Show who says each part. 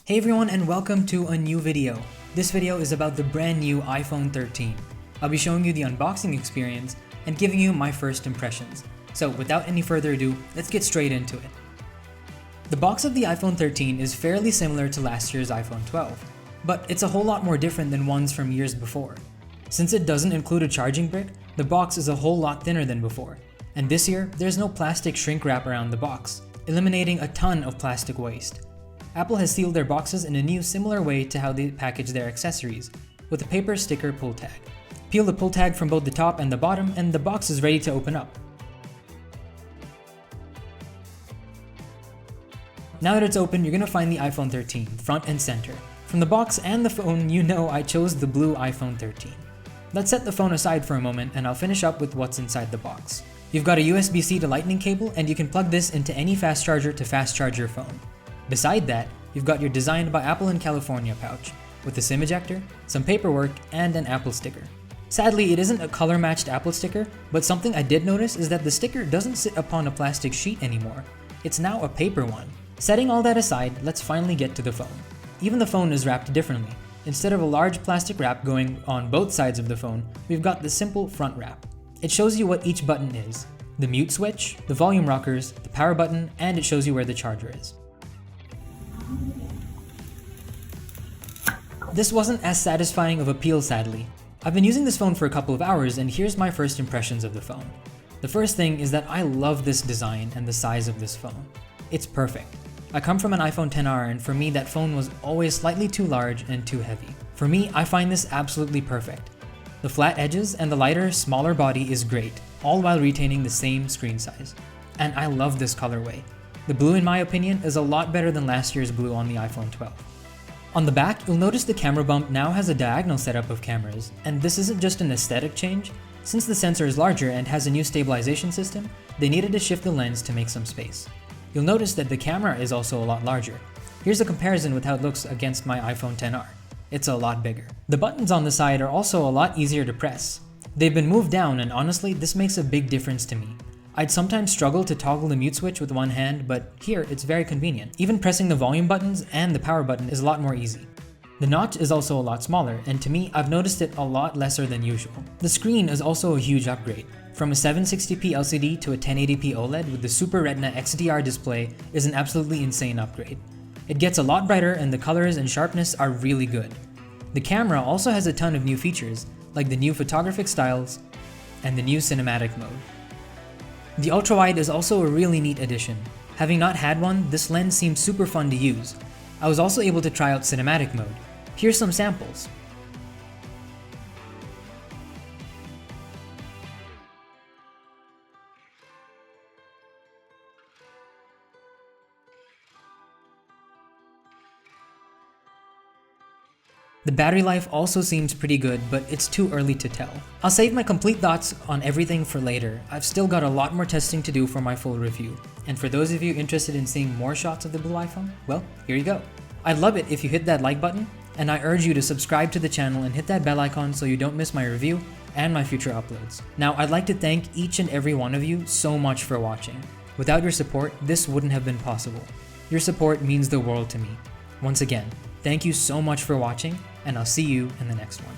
Speaker 1: Hey everyone, and welcome to a new video. This video is about the brand new iPhone 13. I'll be showing you the unboxing experience and giving you my first impressions. So without any further ado, let's get straight into it. The box of the iPhone 13 is fairly similar to last year's iPhone 12, but it's a whole lot more different than ones from years before. Since it doesn't include a charging brick, the box is a whole lot thinner than before. And this year, there's no plastic shrink wrap around the box, eliminating a ton of plastic waste. Apple has sealed their boxes in a new similar way to how they package their accessories, with a paper sticker pull tag. Peel the pull tag from both the top and the bottom, and the box is ready to open up. Now that it's open, you're going to find the iPhone 13 front and center. From the box and the phone, you know I chose the blue iPhone 13. Let's set the phone aside for a moment and I'll finish up with what's inside the box. You've got a USB-C to Lightning cable, and you can plug this into any fast charger to fast charge your phone. Beside that, you've got your Designed by Apple in California pouch, with a SIM ejector, some paperwork, and an Apple sticker. Sadly, it isn't a color-matched Apple sticker, but something I did notice is that the sticker doesn't sit upon a plastic sheet anymore. It's now a paper one. Setting all that aside, let's finally get to the phone. Even the phone is wrapped differently. Instead of a large plastic wrap going on both sides of the phone, we've got the simple front wrap. It shows you what each button is: the mute switch, the volume rockers, the power button, and it shows you where the charger is. This wasn't as satisfying of a peel, sadly. I've been using this phone for a couple of hours, and here's my first impressions of the phone. The first thing is that I love this design and the size of this phone. It's perfect. I come from an iPhone XR, and for me that phone was always slightly too large and too heavy. For me, I find this absolutely perfect. The flat edges and the lighter, smaller body is great, all while retaining the same screen size. And I love this colorway. The blue, in my opinion, is a lot better than last year's blue on the iPhone 12. On the back, you'll notice the camera bump now has a diagonal setup of cameras, and this isn't just an aesthetic change. Since the sensor is larger and has a new stabilization system, they needed to shift the lens to make some space. You'll notice that the camera is also a lot larger. Here's a comparison with how it looks against my iPhone XR. It's a lot bigger. The buttons on the side are also a lot easier to press. They've been moved down, and honestly, this makes a big difference to me. I'd sometimes struggle to toggle the mute switch with one hand, but here it's very convenient. Even pressing the volume buttons and the power button is a lot more easy. The notch is also a lot smaller, and to me, I've noticed it a lot lesser than usual. The screen is also a huge upgrade. From a 760p LCD to a 1080p OLED with the Super Retina XDR display is an absolutely insane upgrade. It gets a lot brighter, and the colors and sharpness are really good. The camera also has a ton of new features, like the new photographic styles and the new cinematic mode. The ultrawide is also a really neat addition. Having not had one, this lens seems super fun to use. I was also able to try out cinematic mode. Here's some samples. The battery life also seems pretty good, but it's too early to tell. I'll save my complete thoughts on everything for later. I've still got a lot more testing to do for my full review. And for those of you interested in seeing more shots of the blue iPhone, well, here you go. I'd love it if you hit that like button, and I urge you to subscribe to the channel and hit that bell icon so you don't miss my review and my future uploads. Now, I'd like to thank each and every one of you so much for watching. Without your support, this wouldn't have been possible. Your support means the world to me. Once again, thank you so much for watching, and I'll see you in the next one.